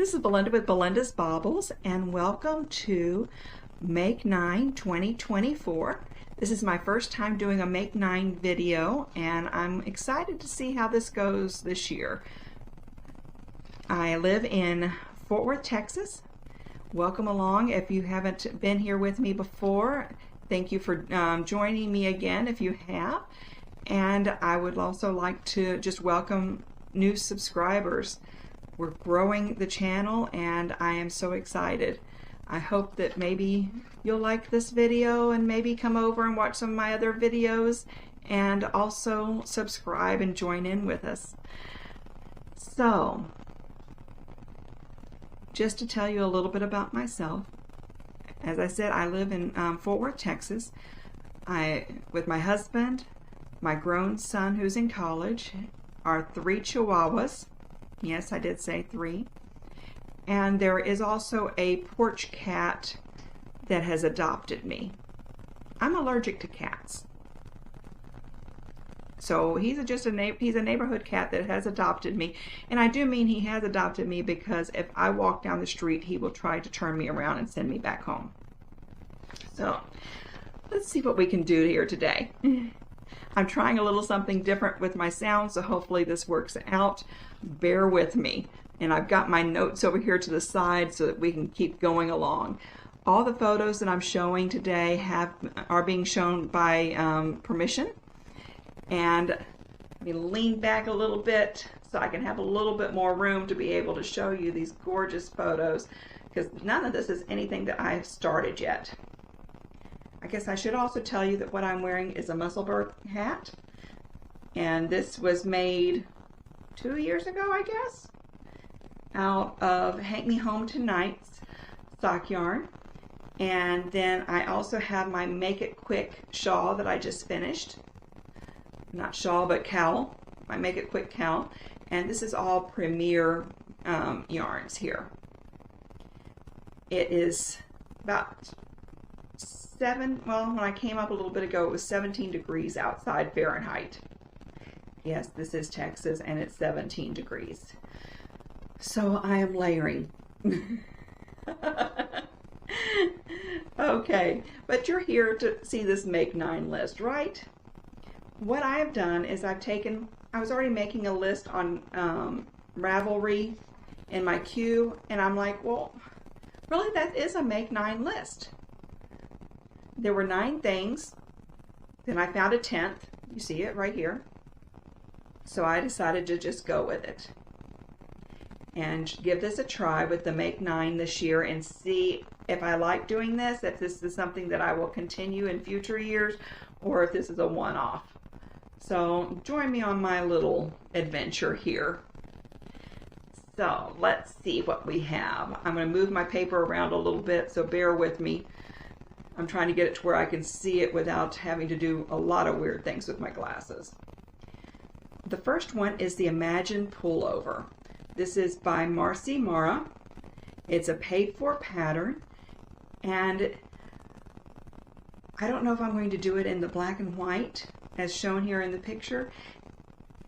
this is Belinda with Belinda's Baubles, and welcome to Make 9 2024. This is my first time doing a Make 9 video, and I'm excited to see how this goes this year. I live in Fort Worth, Texas. Welcome along. If you haven't been here with me before, thank you for joining me again if you have. And I would also like to just welcome new subscribers. We're growing the channel and I am so excited. I hope that maybe you'll like this video and maybe come over and watch some of my other videos and also subscribe and join in with us. So, just to tell you a little bit about myself, as I said, I live in Fort Worth, Texas. With my husband, my grown son who's in college, our 3 Chihuahuas. Yes, I did say 3. And there is also a porch cat that has adopted me. I'm allergic to cats. So he's a neighborhood cat that has adopted me. And I do mean he has adopted me because if I walk down the street, he will try to turn me around and send me back home. So let's see what we can do here today. I'm trying a little something different with my sound, so hopefully this works out. Bear with me. And I've got my notes over here to the side so that we can keep going along. All the photos that I'm showing today are being shown by permission. And let me lean back a little bit so I can have a little bit more room to be able to show you these gorgeous photos, because none of this is anything that I've started yet. I guess I should also tell you that what I'm wearing is a Musselburgh hat, and this was made 2 years ago, I guess, out of Hang Me Home Tonight's sock yarn. And then I also have my Make It Quick shawl that I just finished. Not shawl, but cowl. My Make It Quick cowl. And this is all Premier yarns here. It is about when I came up a little bit ago, it was 17 degrees outside Fahrenheit. Yes, this is Texas and it's 17 degrees. So I am layering. Okay, but you're here to see this Make 9 list, right? What I have done is I was already making a list on Ravelry in my queue, and I'm like, well, really that is a Make 9 list. There were 9 things, then I found a 10th. You see it right here. So I decided to just go with it and give this a try with the Make 9 this year and see if I like doing this, if this is something that I will continue in future years, or if this is a one-off. So join me on my little adventure here. So let's see what we have. I'm going to move my paper around a little bit, so bear with me. I'm trying to get it to where I can see it without having to do a lot of weird things with my glasses. The first one is the Imagine Pullover. This is by Marcy Mara. It's a paid-for pattern, and I don't know if I'm going to do it in the black and white as shown here in the picture.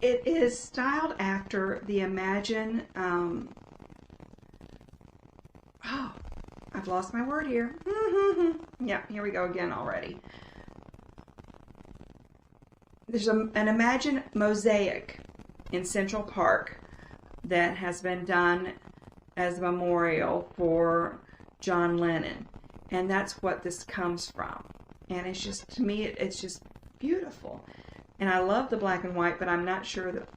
It is styled after the Imagine, I've lost my word here. Yeah, here we go again already. There's an Imagine mosaic in Central Park that has been done as a memorial for John Lennon. And that's what this comes from. And it's just, to me, it's just beautiful. And I love the black and white, but I'm not sure that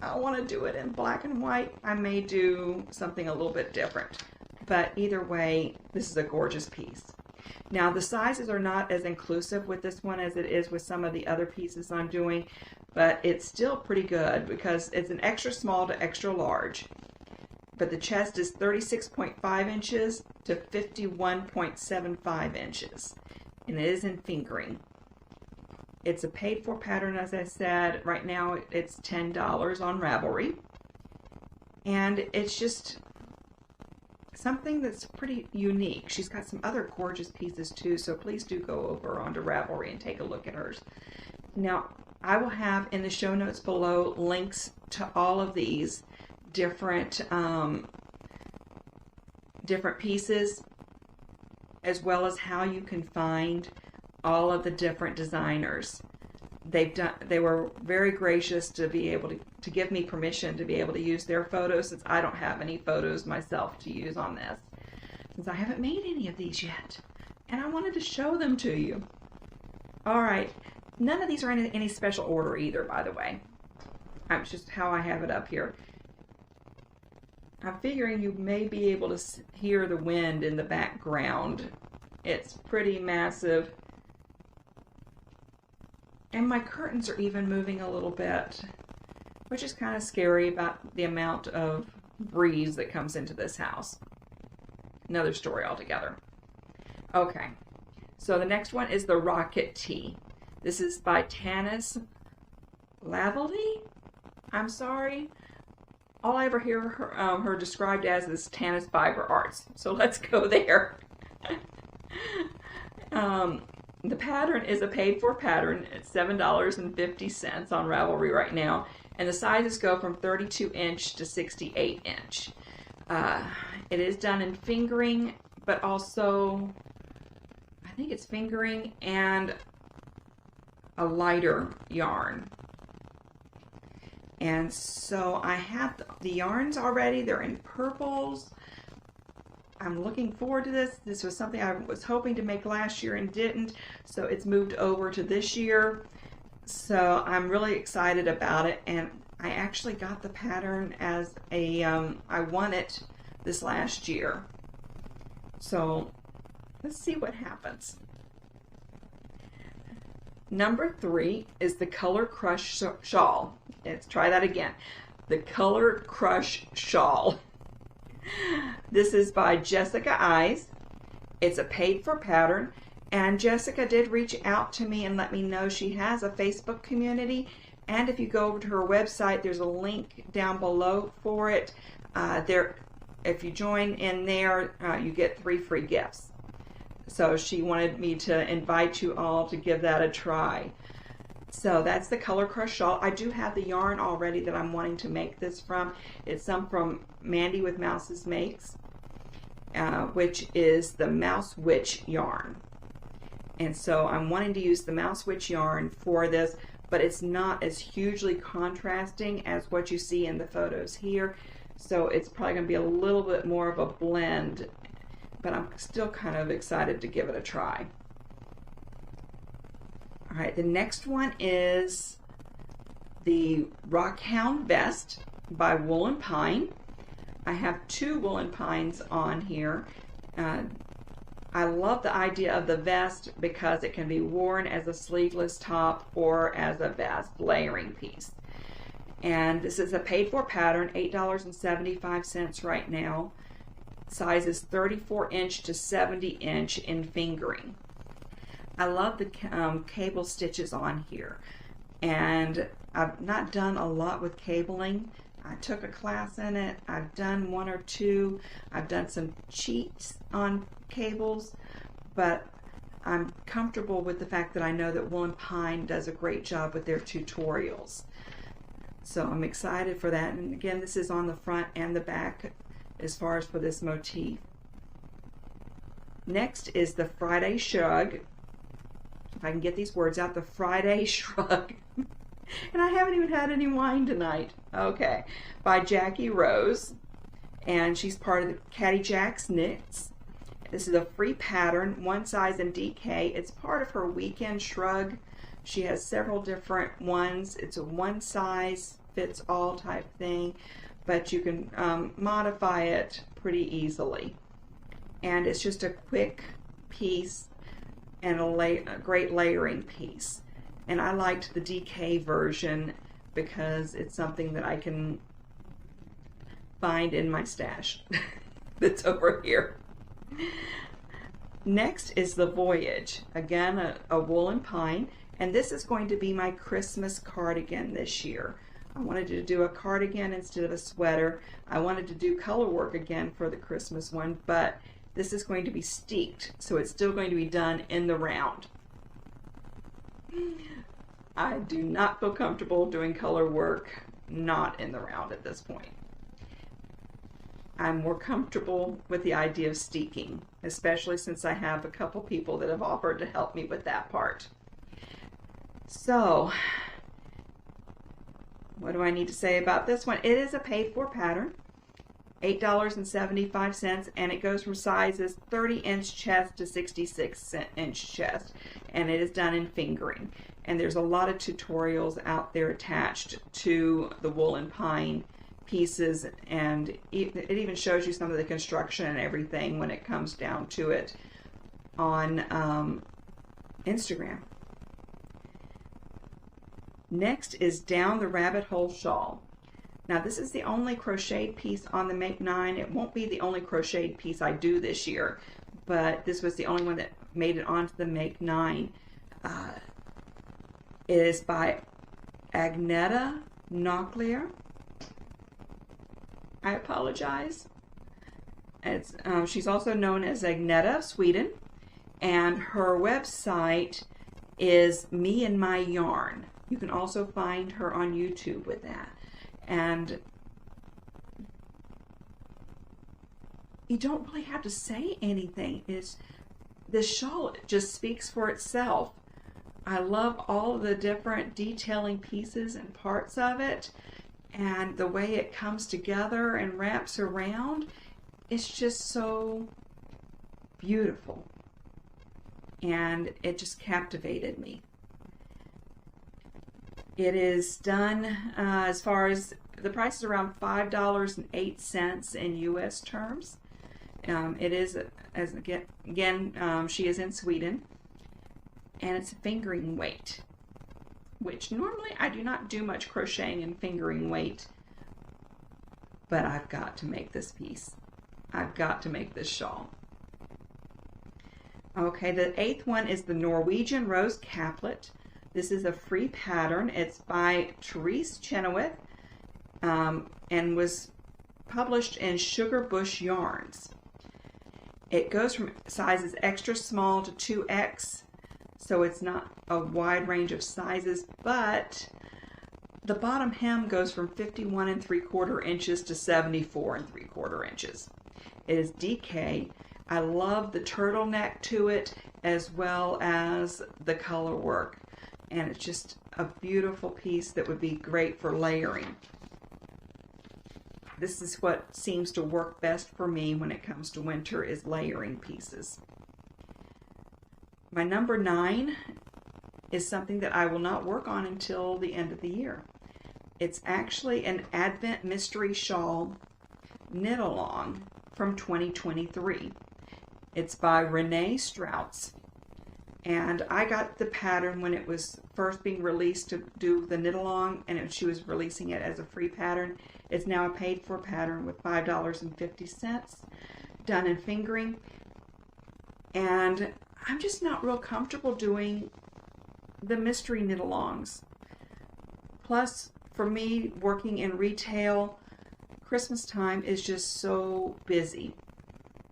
I want to do it in black and white. I may do something a little bit different. But either way, this is a gorgeous piece. Now, the sizes are not as inclusive with this one as it is with some of the other pieces I'm doing, but it's still pretty good because it's an extra small to extra large. But the chest is 36.5 inches to 51.75 inches, and it is in fingering. It's a paid-for pattern, as I said. Right now, it's $10 on Ravelry, and it's just something that's pretty unique. She's got some other gorgeous pieces too, so please do go over onto Ravelry and take a look at hers. Now, I will have in the show notes below links to all of these different different pieces, as well as how you can find all of the different designers. They were very gracious to be able to give me permission to be able to use their photos, since I don't have any photos myself to use on this, since I haven't made any of these yet, and I wanted to show them to you. All right, none of these are in any special order either, by the way. It's just how I have it up here. I'm figuring you may be able to hear the wind in the background. It's pretty massive. And my curtains are even moving a little bit, which is kind of scary about the amount of breeze that comes into this house. Another story altogether. Okay, so the next one is the Rocket Tee. This is by Tanis Lavallee. I'm sorry. All I ever hear her described as is Tanis Fiber Arts. So let's go there. The pattern is a paid-for pattern. It's $7.50 on Ravelry right now. And the sizes go from 32 inch to 68 inch. It is done in fingering, but also, I think it's fingering and a lighter yarn. And so I have the yarns already. They're in purples. I'm looking forward to this. This was something I was hoping to make last year and didn't, so it's moved over to this year. So I'm really excited about it, and I actually got the pattern as a, I won it this last year. So let's see what happens. Number 3 is the Color Crush Shawl. Let's try that again. The Color Crush Shawl. This is by Jessica Eyes. It's a paid-for pattern, and Jessica did reach out to me and let me know she has a Facebook community, and if you go over to her website, there's a link down below for it. If you join in there, you get 3 free gifts. So she wanted me to invite you all to give that a try. So that's the Color Crush Shawl. I do have the yarn already that I'm wanting to make this from. It's some from Mandy with Mouses Makes, which is the Mouse Witch yarn. And so I'm wanting to use the Mouse Witch yarn for this, but it's not as hugely contrasting as what you see in the photos here. So it's probably going to be a little bit more of a blend, but I'm still kind of excited to give it a try. All right, the next one is the Rockhound Vest by Wool & Pine. I have 2 Wool & Pines on here. I love the idea of the vest because it can be worn as a sleeveless top or as a vest layering piece. And this is a paid-for pattern, $8.75 right now. Size is 34 inch to 70 inch in fingering. I love the cable stitches on here, and I've not done a lot with cabling. I took a class in it. I've done 1 or 2. I've done some cheats on cables, but I'm comfortable with the fact that I know that Wool & Pine does a great job with their tutorials. So I'm excited for that. And again, this is on the front and the back as far as for this motif. Next is the Friday Shrug. If I can get these words out, the Friday Shrug. And I haven't even had any wine tonight. Okay, by Jackie Rose, and she's part of the Caddy Jacks Knits. This is a free pattern, 1 size in DK. It's part of her weekend shrug. She has several different ones. It's a 1 size fits all type thing, but you can modify it pretty easily. And it's just a quick piece and a great layering piece. And I liked the DK version because it's something that I can find in my stash that's over here. Next is the Voyage. Again, a Wool & Pine. And this is going to be my Christmas cardigan this year. I wanted to do a cardigan instead of a sweater. I wanted to do color work again for the Christmas one, but this is going to be steeked, so it's still going to be done in the round. I do not feel comfortable doing color work not in the round at this point. I'm more comfortable with the idea of steeking, especially since I have a couple people that have offered to help me with that part. So, what do I need to say about this one? It is a paid-for pattern, $8.75, and it goes from sizes 30-inch chest to 66-inch chest, and it is done in fingering. And there's a lot of tutorials out there attached to the wool and pine pieces, and it even shows you some of the construction and everything when it comes down to it on Instagram. Next is Down the Rabbit Hole Shawl. Now this is the only crocheted piece on the Make 9. It won't be the only crocheted piece I do this year, but this was the only one that made it onto the Make 9. It is by Agneta Knocklear. I apologize. It's, she's also known as Agneta of Sweden, and her website is Me and My Yarn. You can also find her on YouTube with that. And you don't really have to say anything. This shawl just speaks for itself. I love all the different detailing pieces and parts of it, and the way it comes together and wraps around. It's just so beautiful, and it just captivated me. It is done as far as the price is around $5.08 in US terms. It is, as again, she is in Sweden, and it's a fingering weight, which normally I do not do much crocheting and fingering weight, but I've got to make this piece. I've got to make this shawl. Okay, the 8th one is the Norwegian Rose Caplet. This is a free pattern. It's by Therese Chenoweth and was published in Sugar Bush Yarns. It goes from sizes extra small to 2X, so it's not a wide range of sizes, but the bottom hem goes from 51 3/4 inches to 74 3/4 inches. It is DK. I love the turtleneck to it as well as the color work, and it's just a beautiful piece that would be great for layering. This is what seems to work best for me when it comes to winter, is layering pieces. My number 9 is something that I will not work on until the end of the year. It's actually an Advent Mystery Shawl knit along from 2023. It's by Renee Strauss, and I got the pattern when it was first being released to do the knit along, and she was releasing it as a free pattern. It's now a paid for pattern with $5.50, done in fingering, and I'm just not real comfortable doing the mystery knit alongs. Plus, for me, working in retail, Christmas time is just so busy.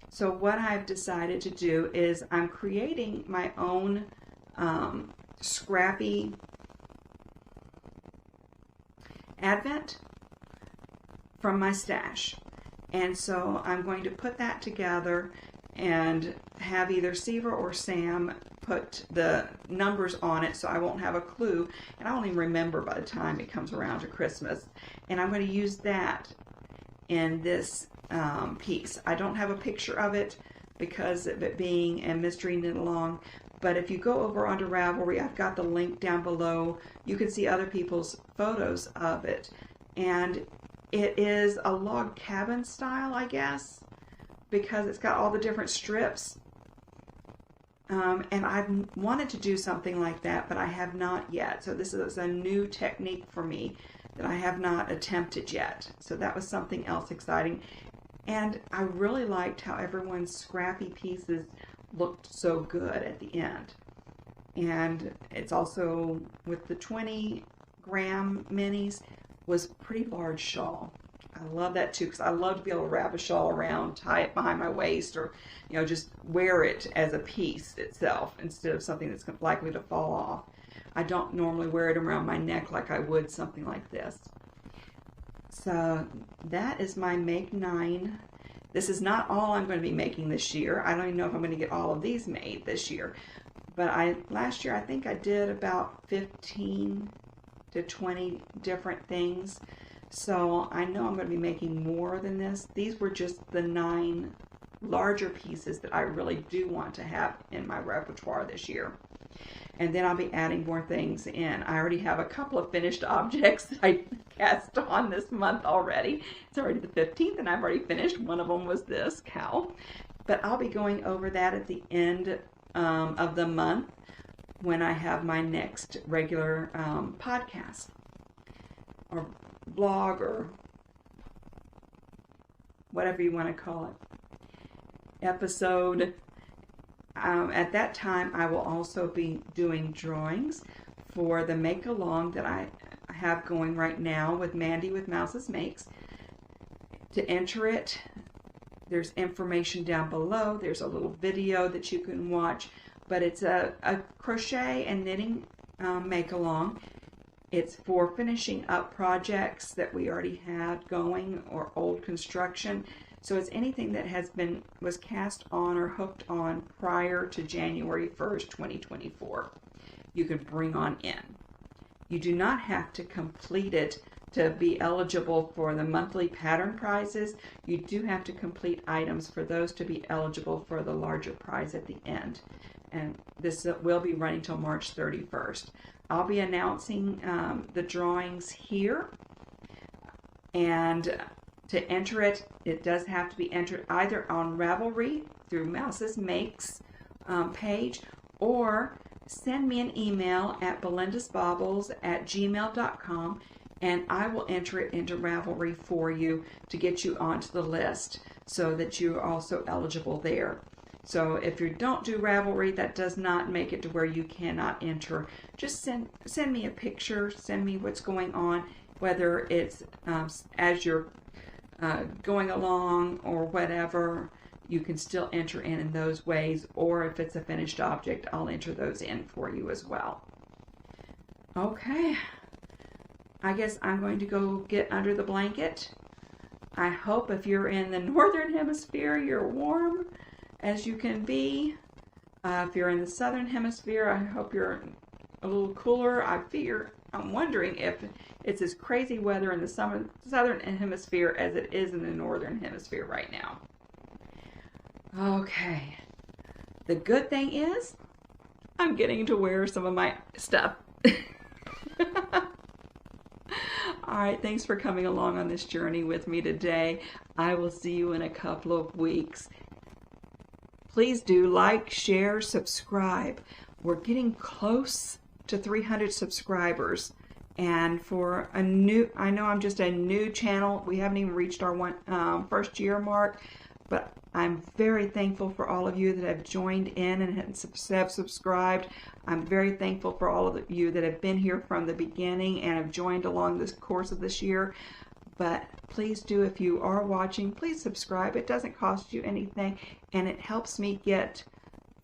So what I've decided to do is I'm creating my own Scrappy Advent from my stash. And so I'm going to put that together and have either Siva or Sam put the numbers on it so I won't have a clue, and I won't even remember by the time it comes around to Christmas. And I'm going to use that in this piece. I don't have a picture of it because of it being a mystery knit along, but if you go over onto Ravelry, I've got the link down below. You can see other people's photos of it, and it is a log cabin style, I guess, because it's got all the different strips. And I've wanted to do something like that, but I have not yet. So this is a new technique for me that I have not attempted yet. So that was something else exciting. And I really liked how everyone's scrappy pieces looked so good at the end. And it's also, with the 20-gram minis, was a pretty large shawl. I love that too, because I love to be able to wrap a shawl around, tie it behind my waist, or just wear it as a piece itself instead of something that's likely to fall off. I don't normally wear it around my neck like I would something like this. So that is my Make 9 This is not all I'm going to be making this year. I don't even know if I'm going to get all of these made this year. But last year I think I did about 15 to 20 different things. So I know I'm going to be making more than this. These were just the 9 larger pieces that I really do want to have in my repertoire this year. And then I'll be adding more things in. I already have a couple of finished objects that I cast on this month already. It's already the 15th and I've already finished. One of them was this cow. But I'll be going over that at the end of the month when I have my next regular podcast or blog or whatever you want to call it, episode. At that time, I will also be doing drawings for the make-along that I have going right now with Mandy with Mouse's Makes. To enter it, there's information down below. There's a little video that you can watch, but it's a crochet and knitting make-along. It's for finishing up projects that we already had going or old construction. So it's anything that was cast on or hooked on prior to January 1st, 2024. You can bring on in. You do not have to complete it to be eligible for the monthly pattern prizes. You do have to complete items for those to be eligible for the larger prize at the end. And this will be running till March 31st. I'll be announcing the drawings here. And to enter it, it does have to be entered either on Ravelry through Mouse's Makes page, or send me an email at belindasbaubles@gmail.com, and I will enter it into Ravelry for you to get you onto the list so that you're also eligible there. So if you don't do Ravelry, that does not make it to where you cannot enter. Just send me a picture, send me what's going on, whether it's as you're going along or whatever. You can still enter in those ways, or if it's a finished object, I'll enter those in for you as well. Okay, I guess I'm going to go get under the blanket. I hope if you're in the northern hemisphere, you're warm as you can be. If you're in the southern hemisphere, I hope you're a little cooler. I'm wondering if it's as crazy weather in the southern hemisphere as it is in the northern hemisphere right now. Okay. The good thing is, I'm getting to wear some of my stuff. All right, thanks for coming along on this journey with me today. I will see you in a couple of weeks. Please do like, share, subscribe. We're getting close to 300 subscribers. And for I know I'm just a new channel. We haven't even reached our first year mark. But I'm very thankful for all of you that have joined in and have subscribed. I'm very thankful for all of you that have been here from the beginning and have joined along this course of this year. But please do, if you are watching, please subscribe. It doesn't cost you anything, and it helps me get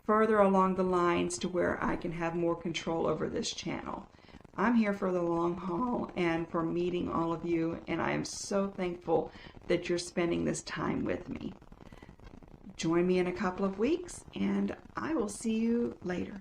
further along the lines to where I can have more control over this channel. I'm here for the long haul and for meeting all of you, and I am so thankful that you're spending this time with me. Join me in a couple of weeks, and I will see you later.